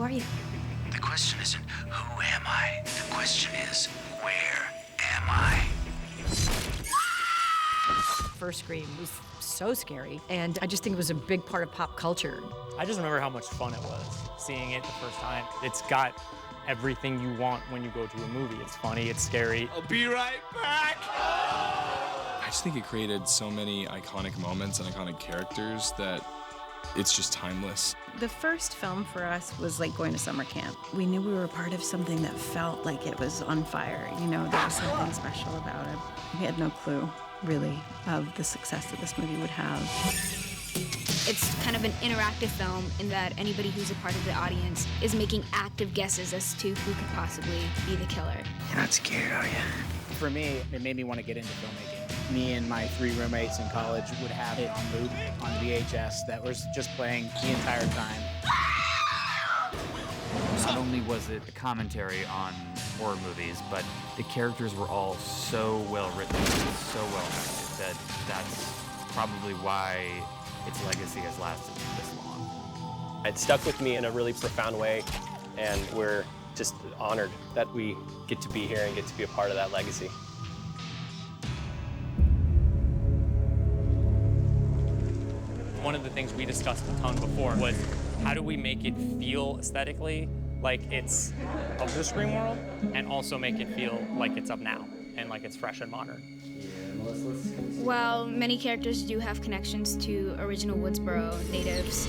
are you? The question isn't, who am I? The question is, where am I? First Scream was so scary, and I just think it was a big part of pop culture. I just remember how much fun it was seeing it the first time. It's got everything you want when you go to a movie. It's funny, it's scary. I'll be right back! I just think it created so many iconic moments and iconic characters that it's just timeless. The first film for us was like going to summer camp. We knew we were part of something that felt like it was on fire. You know, there was something special about it. We had no clue, really, of the success that this movie would have. It's kind of an interactive film in that anybody who's a part of the audience is making active guesses as to who could possibly be the killer. You're not scared, are you? For me, it made me want to get into filmmaking. Me and my 3 roommates in college would have it on loop on VHS that was just playing the entire time. Not only was it a commentary on horror movies, but the characters were all so well written, so well acted, that's probably why its legacy has lasted this long. It stuck with me in a really profound way, and we're just honored that we get to be here and get to be a part of that legacy. One of the things we discussed a ton before was how do we make it feel aesthetically like it's of the Scream world, and also make it feel like it's of now and like it's fresh and modern. While many characters do have connections to original Woodsboro natives,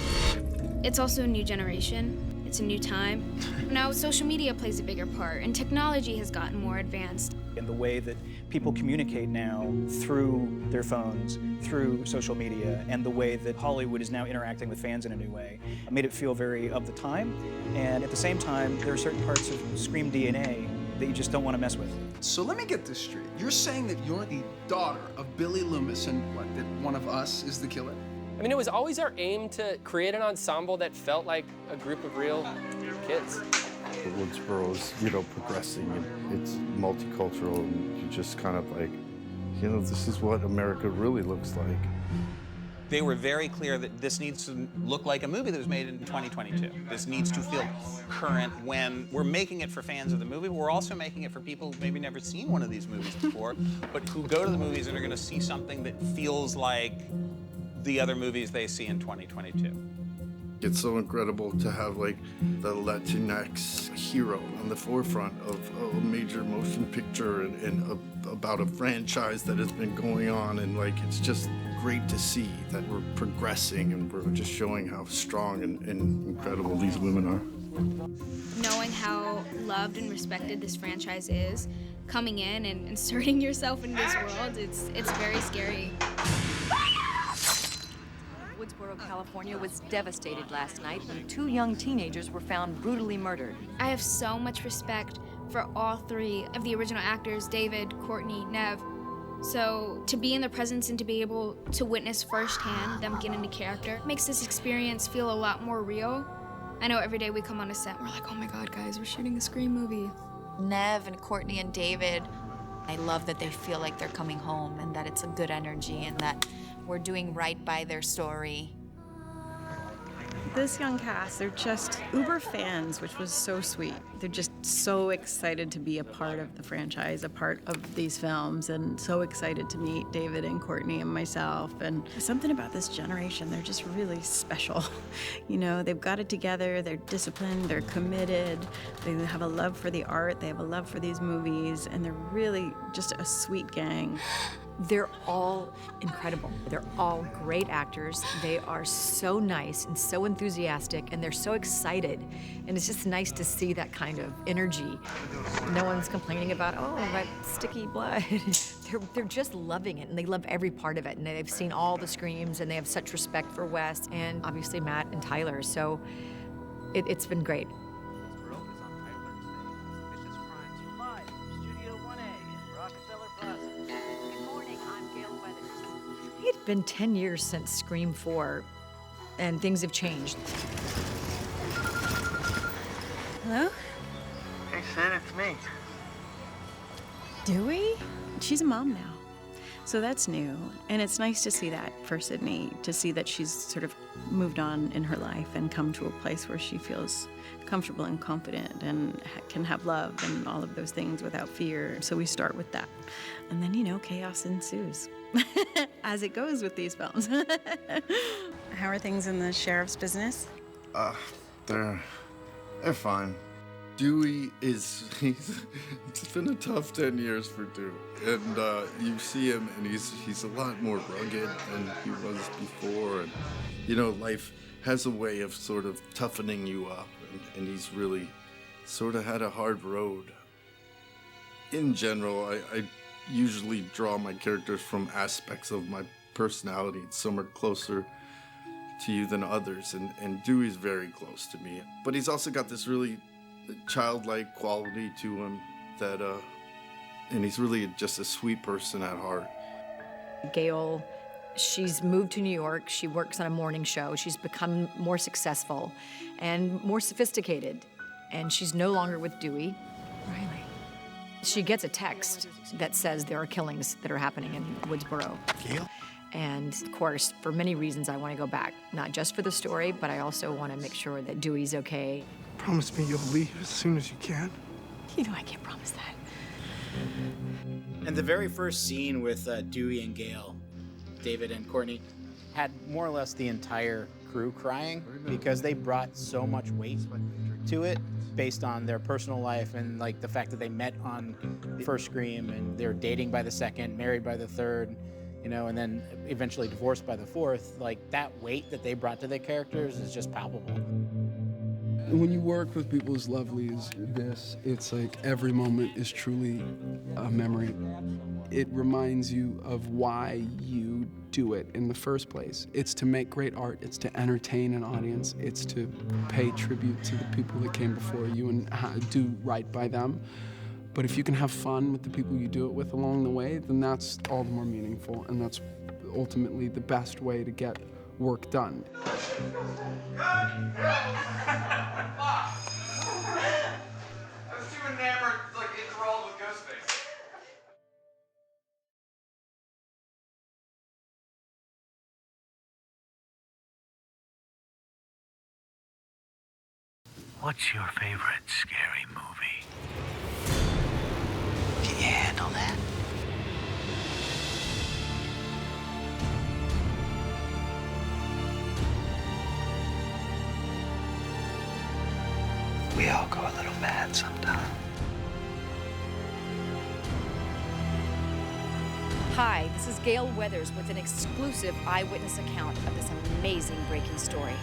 it's also a new generation. It's a new time. Now social media plays a bigger part, and technology has gotten more advanced. And the way that people communicate now through their phones, through social media, and the way that Hollywood is now interacting with fans in a new way made it feel very of the time. And at the same time, there are certain parts of Scream DNA that you just don't want to mess with. So let me get this straight. You're saying that you're the daughter of Billy Loomis and what, that one of us is the killer? I mean, it was always our aim to create an ensemble that felt like a group of real kids. The Woodsboro's, progressing, and it's multicultural, and you just kind of like, this is what America really looks like. They were very clear that this needs to look like a movie that was made in 2022. This needs to feel current when we're making it for fans of the movie, but we're also making it for people who've maybe never seen one of these movies before, but who go to the movies and are gonna see something that feels like the other movies they see in 2022. It's so incredible to have like the Latinx hero on the forefront of a major motion picture and about a franchise that has been going on, and like it's just great to see that we're progressing and we're just showing how strong and incredible these women are. Knowing how loved and respected this franchise is, coming in and inserting yourself in this world, it's very scary. Woodsboro, California was devastated last night when 2 young teenagers were found brutally murdered. I have so much respect for all 3 of the original actors, David, Courtney, Nev. So to be in their presence and to be able to witness firsthand them get into character makes this experience feel a lot more real. I know every day we come on a set, we're like, oh my God, guys, we're shooting a Scream movie. Nev and Courtney and David, I love that they feel like they're coming home and that it's a good energy and that we're doing right by their story. This young cast, they're just uber fans, which was so sweet. They're just so excited to be a part of the franchise, a part of these films, and so excited to meet David and Courtney and myself. And something about this generation, they're just really special. They've got it together, they're disciplined, they're committed, they have a love for the art, they have a love for these movies, and they're really just a sweet gang. They're all incredible. They're all great actors. They are so nice and so enthusiastic, and they're so excited. And it's just nice to see that kind of energy. No one's complaining about, oh, that sticky blood. They're just loving it, and they love every part of it. And they've seen all the Screams, and they have such respect for Wes, and obviously Matt and Tyler. So it's been great. It's been 10 years since Scream 4, and things have changed. Hello? Hey, Sid, it's me. Dewey? She's a mom now. So that's new, and it's nice to see that for Sydney, to see that she's sort of moved on in her life and come to a place where she feels comfortable and confident and can have love and all of those things without fear. So we start with that. And then, chaos ensues, as it goes with these films. How are things in the sheriff's business? They're fine. Dewey it's been a tough 10 years for Dewey. And you see him, and he's a lot more rugged than he was before. And, life has a way of sort of toughening you up, and he's really sort of had a hard road. In general, I usually draw my characters from aspects of my personality. Some are closer to you than others, and Dewey's very close to me. But he's also got this really childlike quality to him that, and he's really just a sweet person at heart. Gail, she's moved to New York. She works on a morning show. She's become more successful and more sophisticated, and she's no longer with Dewey. Riley. She gets a text that says there are killings that are happening in Woodsboro. Gail? And of course, for many reasons, I want to go back. Not just for the story, but I also want to make sure that Dewey's okay. Promise me you'll leave as soon as you can. I can't promise that. And the very first scene with Dewey and Gail, David and Courtney, had more or less the entire crew crying because they brought so much weight to it based on their personal life and like the fact that they met on the first Scream and they were dating by the second, married by the third, and then eventually divorced by the fourth. Like that weight that they brought to their characters is just palpable. When you work with people as lovely as this, it's like every moment is truly a memory. It reminds you of why you do it in the first place. It's to make great art, it's to entertain an audience, it's to pay tribute to the people that came before you and do right by them. But if you can have fun with the people you do it with along the way, then that's all the more meaningful, and that's ultimately the best way to get work done. I was too enamored, enthralled with Ghostface. What's your favorite scary movie? Can you handle that? We all go a little mad sometimes. Hi, this is Gail Weathers with an exclusive eyewitness account of this amazing breaking story.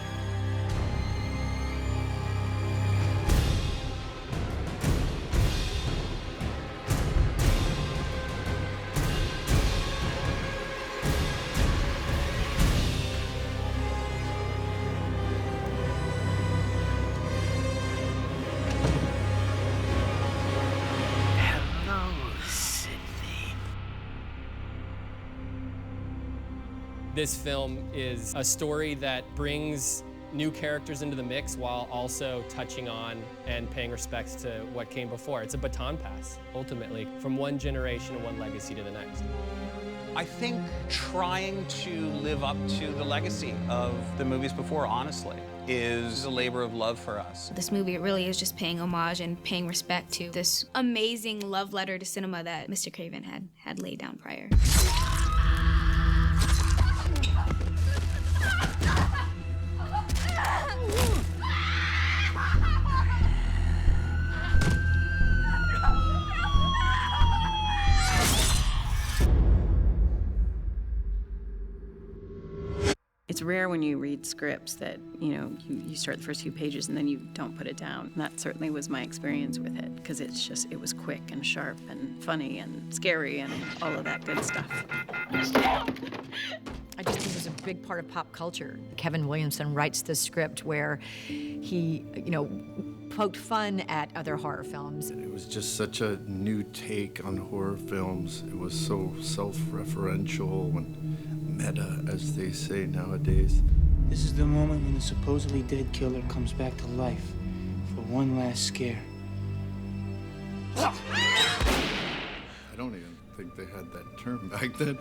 This film is a story that brings new characters into the mix while also touching on and paying respects to what came before. It's a baton pass, ultimately, from one generation and one legacy to the next. I think trying to live up to the legacy of the movies before, honestly, is a labor of love for us. This movie really is just paying homage and paying respect to this amazing love letter to cinema that Mr. Craven had laid down prior. It's rare when you read scripts that, you start the first few pages and then you don't put it down. And that certainly was my experience with it, because it was quick and sharp and funny and scary and all of that good stuff. I just think it was a big part of pop culture. Kevin Williamson writes this script where he, poked fun at other horror films. It was just such a new take on horror films. It was so self-referential and meta, as they say nowadays. This is the moment when the supposedly dead killer comes back to life for one last scare. I don't even think they had that term back then.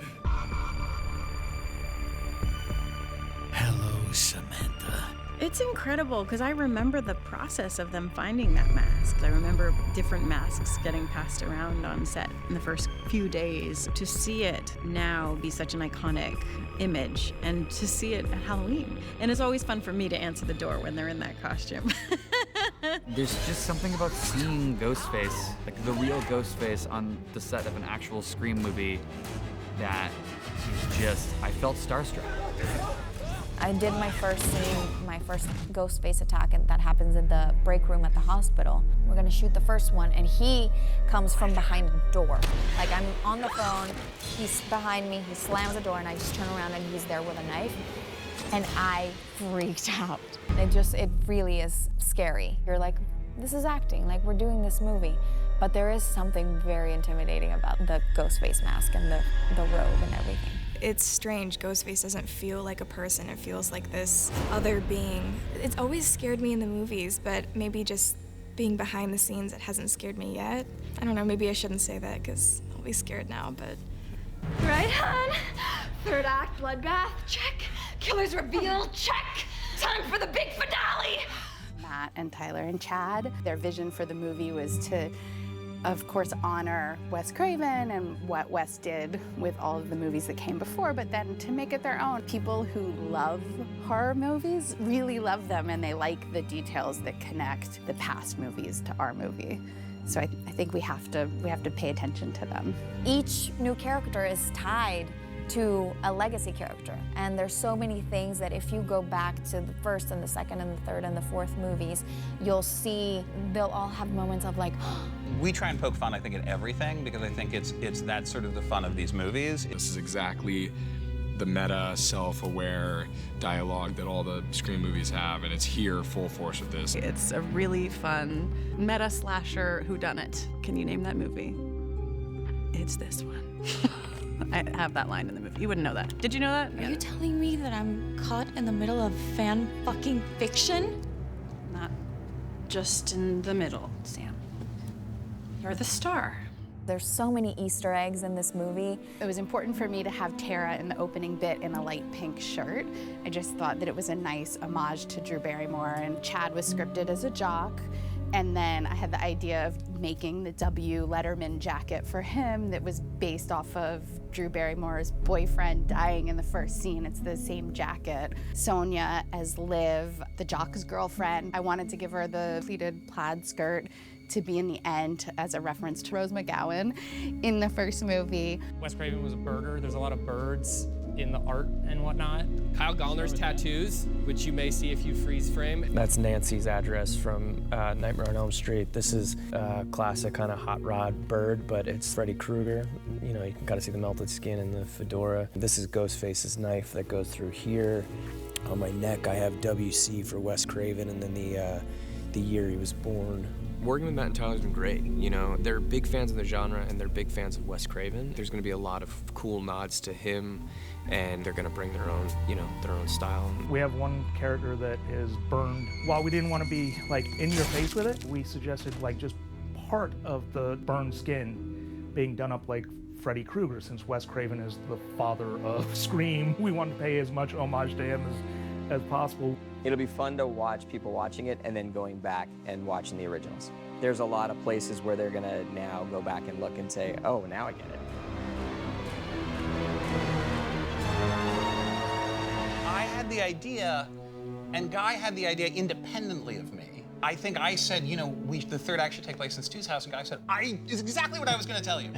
Hello, Samantha. It's incredible because I remember the process of them finding that mask. I remember different masks getting passed around on set in the first few days. To see it now be such an iconic image and to see it at Halloween. And it's always fun for me to answer the door when they're in that costume. There's just something about seeing Ghostface, like the real Ghostface on the set of an actual Scream movie that is just, I felt starstruck. I did my first scene, my first Ghostface attack, and that happens in the break room at the hospital. We're gonna shoot the first one, and he comes from behind the door. Like, I'm on the phone, he's behind me, he slams the door, and I just turn around and he's there with a knife, and I freaked out. It really is scary. You're like, this is acting, like we're doing this movie. But there is something very intimidating about the Ghostface mask and the robe and everything. It's strange. Ghostface doesn't feel like a person. It feels like this other being. It's always scared me in the movies, but maybe just being behind the scenes, it hasn't scared me yet. I don't know, maybe I shouldn't say that because I'll be scared now, but... Right, hon? Third act, bloodbath, check. Killer's reveal, check. Time for the big finale. Matt and Tyler and Chad, their vision for the movie was to, of course, honor Wes Craven and what Wes did with all of the movies that came before, but then to make it their own. People who love horror movies really love them, and they like the details that connect the past movies to our movie. So I think we have to pay attention to them. Each new character is tied to a legacy character, and there's so many things that if you go back to the first and the second and the third and the fourth movies, you'll see they'll all have moments of like, We try and poke fun, I think, at everything because I think it's that's sort of the fun of these movies. This is exactly the meta, self-aware dialogue that all the Scream movies have, and it's here full force with this. It's a really fun meta slasher whodunit. Can you name that movie? It's this one. I have that line in the movie. You wouldn't know that. Did you know that? Are you telling me that I'm caught in the middle of fan fucking fiction? Not just in the middle, Sam. You're the star. There's so many Easter eggs in this movie. It was important for me to have Tara in the opening bit in a light pink shirt. I just thought that it was a nice homage to Drew Barrymore, and Chad was scripted as a jock. And then I had the idea of making the W. Letterman jacket for him that was based off of Drew Barrymore's boyfriend dying in the first scene. It's the same jacket. Sonia as Liv, the jock's girlfriend. I wanted to give her the pleated plaid skirt to be in the end as a reference to Rose McGowan in the first movie. Wes Craven was a birder. There's a lot of birds in the art and whatnot. Kyle Gallner's tattoos, which you may see if you freeze frame. That's Nancy's address from Nightmare on Elm Street. This is a classic kind of hot rod bird, but it's Freddy Krueger. You know, you can kind of see the melted skin and the fedora. This is Ghostface's knife that goes through here. On my neck, I have WC for Wes Craven, and then the year he was born. Working with Matt and Tyler has been great. You know, they're big fans of the genre and they're big fans of Wes Craven. There's going to be a lot of cool nods to him, and they're going to bring their own, you know, their own style. We have one character that is burned. While we didn't want to be like in your face with it, we suggested like just part of the burned skin being done up like Freddy Krueger, since Wes Craven is the father of Scream. We wanted to pay as much homage to him as possible. It'll be fun to watch people watching it and then going back and watching the originals. There's a lot of places where they're gonna now go back and look and say, oh, now I get it. I had the idea, and Guy had the idea independently of me. I think I said, you know, the third act should take place in Stu's house, and Guy said, it's exactly what I was going to tell you.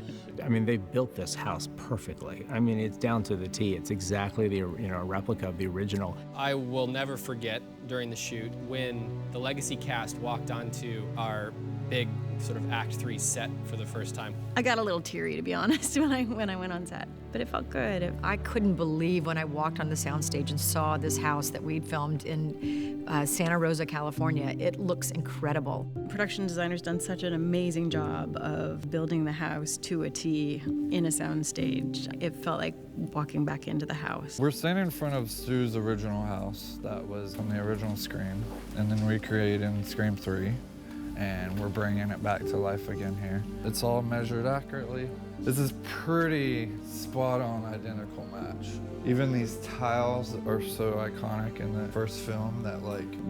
I mean, they built this house perfectly. I mean, it's down to the T. It's exactly the replica of the original. I will never forget during the shoot when the Legacy cast walked onto our big sort of Act 3 set for the first time. I got a little teary, to be honest, when I went on set, but it felt good. I couldn't believe when I walked on the soundstage and saw this house that we'd filmed in Santa Rosa, California. It looks incredible. Production designer's done such an amazing job of building the house to a T in a soundstage. It felt like walking back into the house. We're standing in front of Stu's original house that was from the original Scream, and then recreated in Scream 3. And we're bringing it back to life again here. It's all measured accurately, This is pretty spot-on identical match. Even these tiles are so iconic in the first film that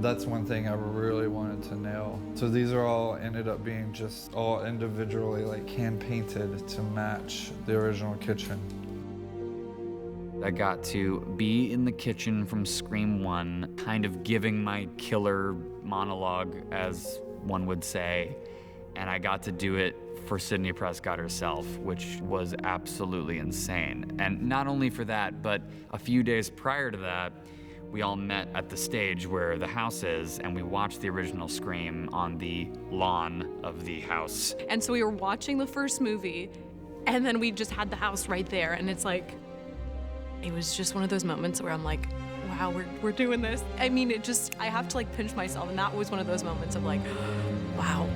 that's one thing I really wanted to nail. So these are all ended up being just all individually hand painted to match the original kitchen. I got to be in the kitchen from Scream 1, kind of giving my killer monologue, as one would say, and I got to do it for Sidney Prescott herself, which was absolutely insane. And not only for that, but a few days prior to that, we all met at the stage where the house is, and we watched the original Scream on the lawn of the house. And so we were watching the first movie, and then we just had the house right there, and it was just one of those moments where I'm like, wow, we're doing this. I mean, I have to pinch myself, and that was one of those moments of wow.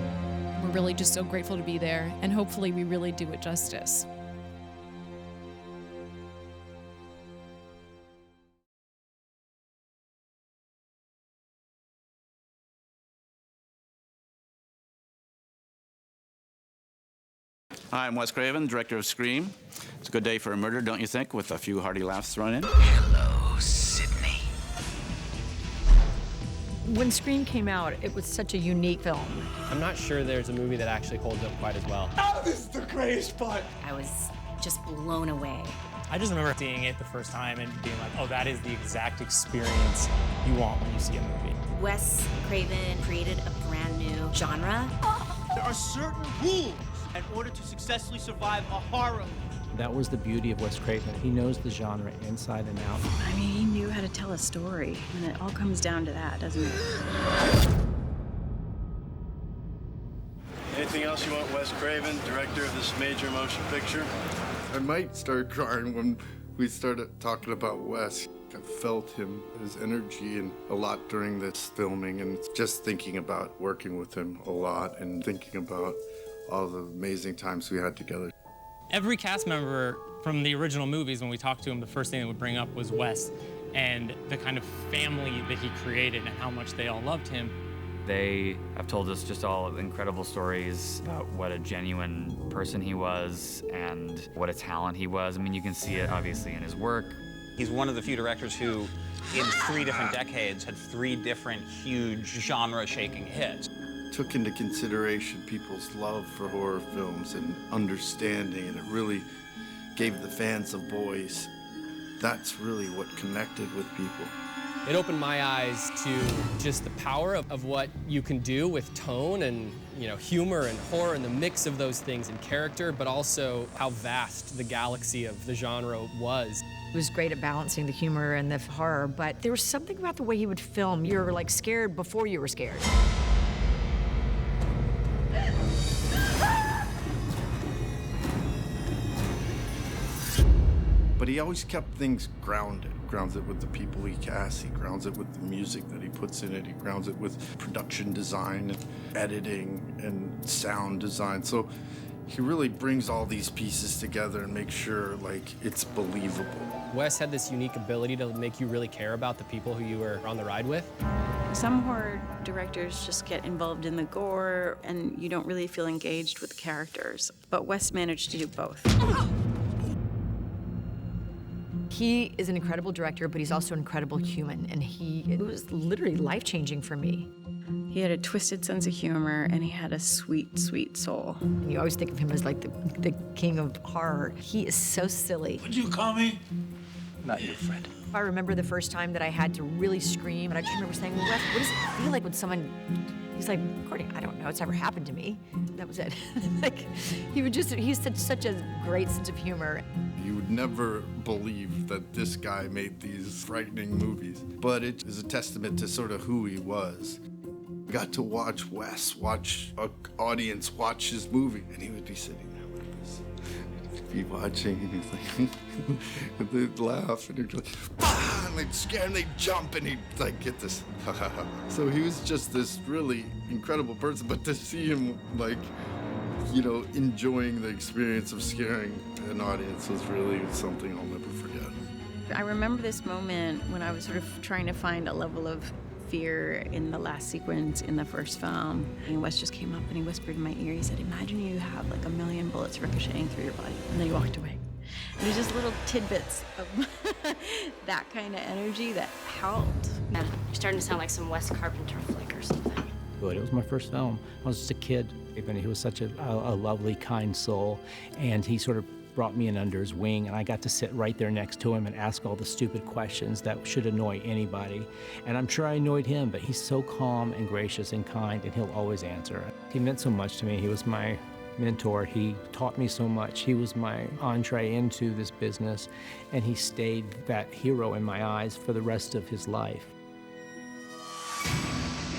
We're really just so grateful to be there, and hopefully we really do it justice. Hi, I'm Wes Craven, director of Scream. It's a good day for a murder, don't you think, with a few hearty laughs thrown in? Hello, Sydney. When Scream came out, it was such a unique film. I'm not sure there's a movie that actually holds up quite as well. Oh, this is the greatest part. I was just blown away. I just remember seeing it the first time and being like, oh, that is the exact experience you want when you see a movie. Wes Craven created a brand new genre. There are certain rules in order to successfully survive a horror. That was the beauty of Wes Craven. He knows the genre inside and out. I mean, he knew how to tell a story, and it all comes down to that, doesn't it? Anything else you want, Wes Craven, director of this major motion picture? I might start crying when we started talking about Wes. I felt his energy and a lot during this filming, and just thinking about working with him a lot and thinking about all the amazing times we had together. Every cast member from the original movies, when we talked to him, the first thing they would bring up was Wes and the kind of family that he created and how much they all loved him. They have told us just all incredible stories about what a genuine person he was and what a talent he was. I mean, you can see it obviously in his work. He's one of the few directors who, in 3 different decades, had 3 different huge genre-shaking hits. Took into consideration people's love for horror films and understanding, and it really gave the fans a voice. That's really what connected with people. It opened my eyes to just the power of what you can do with tone and humor and horror and the mix of those things and character, but also how vast the galaxy of the genre was. He was great at balancing the humor and the horror, but there was something about the way he would film. You were scared before you were scared. But he always kept things grounded. Grounds it with the people he casts, he grounds it with the music that he puts in it, he grounds it with production design and editing and sound design. So he really brings all these pieces together and makes sure it's believable. Wes had this unique ability to make you really care about the people who you were on the ride with. Some horror directors just get involved in the gore and you don't really feel engaged with the characters. But Wes managed to do both. He is an incredible director, but he's also an incredible human, and it was literally life-changing for me. He had a twisted sense of humor, and he had a sweet, sweet soul. And you always think of him as the king of horror. He is so silly. Would you call me? Not you, Fred. I remember the first time that I had to really scream, and I just remember saying, well, Wes, what does it feel like when someone... He's like, Courtney, I don't know, it's never happened to me. That was it. He had such a great sense of humor. You would never believe that this guy made these frightening movies, but it is a testament to sort of who he was. Got to watch Wes, watch an audience watch his movie, and he would be sitting there like this. He'd be watching, and he's like, and they'd laugh, and he'd be like, ah, and they'd scare, and they'd jump, and he'd get this, So he was just this really incredible person, but to see him enjoying the experience of scaring an audience was really something I'll never forget. I remember this moment when I was sort of trying to find a level of fear in the last sequence in the first film. And Wes just came up and he whispered in my ear, he said, imagine you have like 1,000,000 bullets ricocheting through your body. And then he walked away. And it was just little tidbits of that kind of energy that helped. Yeah, you're starting to sound like some Wes Carpenter flick or something. It was my first film. I was just a kid, and he was such a lovely, kind soul, and he sort of brought me in under his wing, and I got to sit right there next to him and ask all the stupid questions that should annoy anybody. And I'm sure I annoyed him, but he's so calm and gracious and kind, and he'll always answer. He meant so much to me. He was my mentor. He taught me so much. He was my entree into this business, and he stayed that hero in my eyes for the rest of his life.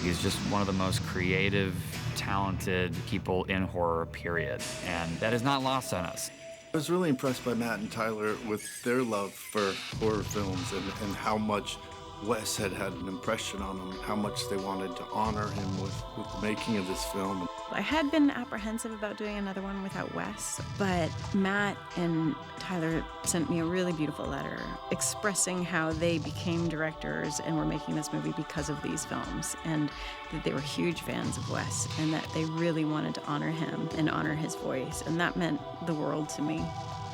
He's just one of the most creative, talented people in horror, period. And that is not lost on us. I was really impressed by Matt and Tyler with their love for horror films and how much Wes had an impression on them, how much they wanted to honor him with the making of this film. I had been apprehensive about doing another one without Wes, but Matt and Tyler sent me a really beautiful letter expressing how they became directors and were making this movie because of these films, and that they were huge fans of Wes, and that they really wanted to honor him and honor his voice, and that meant the world to me.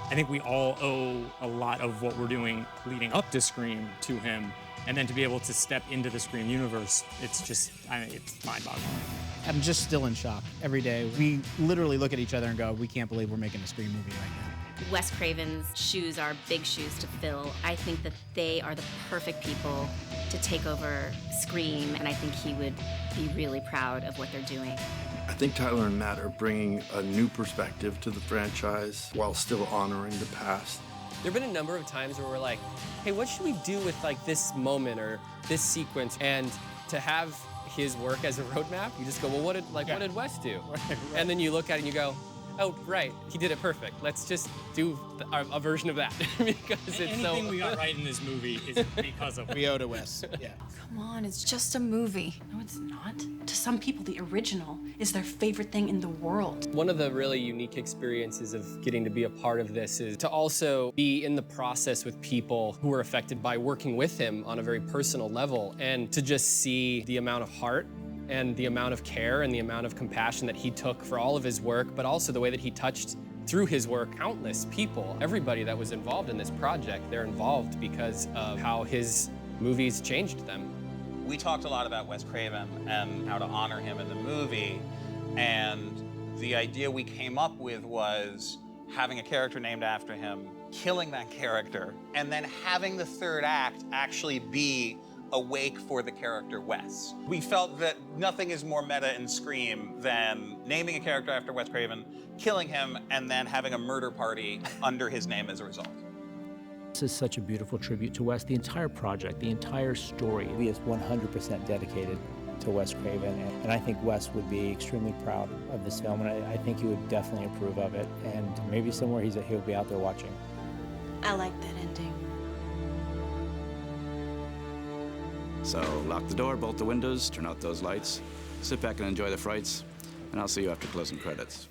I think we all owe a lot of what we're doing leading up to Scream to him. And then to be able to step into the Scream universe, it's just, it's mind-boggling. I'm just still in shock every day. We literally look at each other and go, we can't believe we're making a Scream movie right now. Wes Craven's shoes are big shoes to fill. I think that they are the perfect people to take over Scream, and I think he would be really proud of what they're doing. I think Tyler and Matt are bringing a new perspective to the franchise while still honoring the past. There have been a number of times where we're like, hey, what should we do with like this moment or this sequence? And to have his work as a roadmap, you just go, well, what did Wes do? Right. And then you look at it and you go, oh, right, he did it perfect. Let's just do a version of that because it's Anything we got right in this movie is because of we owe to Wes. Yeah. Come on, it's just a movie. No, it's not. To some people, the original is their favorite thing in the world. One of the really unique experiences of getting to be a part of this is to also be in the process with people who were affected by working with him on a very personal level, and to just see the amount of heart and the amount of care and the amount of compassion that he took for all of his work, but also the way that he touched through his work countless people. Everybody that was involved in this project, they're involved because of how his movies changed them. We talked a lot about Wes Craven and how to honor him in the movie, and the idea we came up with was having a character named after him, killing that character, and then having the third act actually be a wake for the character Wes. We felt that nothing is more meta in Scream than naming a character after Wes Craven, killing him, and then having a murder party under his name as a result. This is such a beautiful tribute to Wes. The entire project, the entire story is 100% dedicated to Wes Craven, and I think Wes would be extremely proud of this film, and I think he would definitely approve of it, and maybe somewhere he'll be out there watching. I like that ending. So lock the door, bolt the windows, turn out those lights, sit back and enjoy the frights, and I'll see you after closing credits.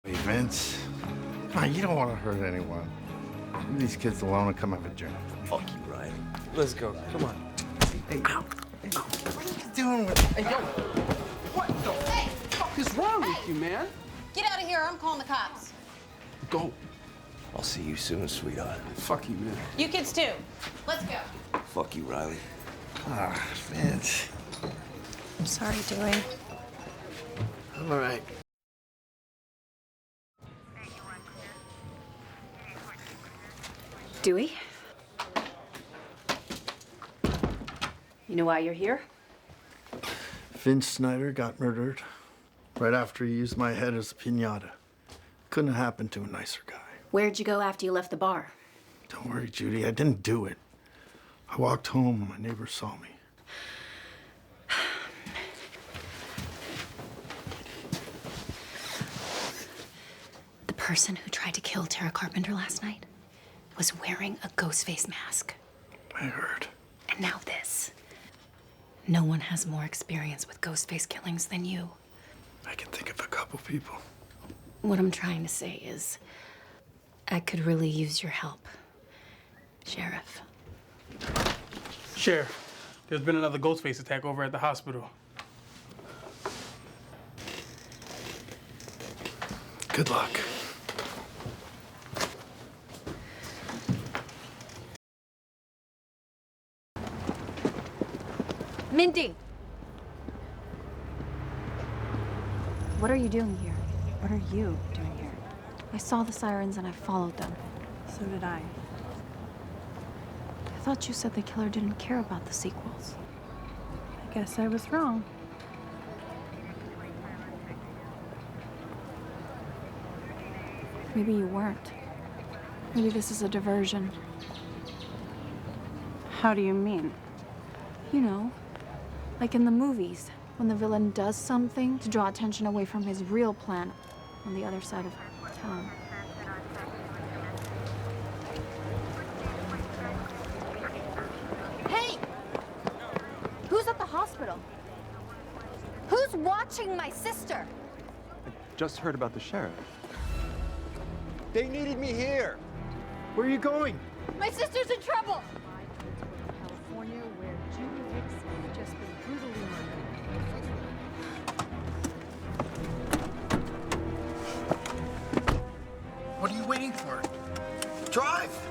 Hey, Vince. Come on, you don't want to hurt anyone. Leave these kids alone and come have a drink. Fuck you, Ryan. Let's go. Come on. Hey, ow. Hey, what are you doing with Hey, yo. What the fuck is wrong with you, man? Get out of here, I'm calling the cops. Go. I'll see you soon, sweetheart. Fuck you, man. You kids too. Let's go. Fuck you, Riley. Ah, Vince. I'm sorry, Dewey. I'm all right. Dewey? You know why you're here? Vince Snyder got murdered right after he used my head as a piñata. Couldn't have happened to a nicer guy. Where'd you go after you left the bar? Don't worry, Judy, I didn't do it. I walked home, my neighbor saw me. The person who tried to kill Tara Carpenter last night was wearing a ghost face mask. I heard. And now this. No one has more experience with ghost face killings than you. I can think of a couple people. What I'm trying to say is, I could really use your help, Sheriff. Sheriff, there's been another Ghostface attack over at the hospital. Good luck. Mindy! What are you doing here? What are you doing here? I saw the sirens and I followed them. So did I. I thought you said the killer didn't care about the sequels. I guess I was wrong. Maybe you weren't. Maybe this is a diversion. How do you mean? You know, like in the movies, when the villain does something to draw attention away from his real plan on the other side of town. Hey! Who's at the hospital? Who's watching my sister? Just heard about the sheriff. They needed me here. Where are you going? My sister's in trouble! California, where Judy Hicks had just been brutally murdered. What are you waiting for? Drive!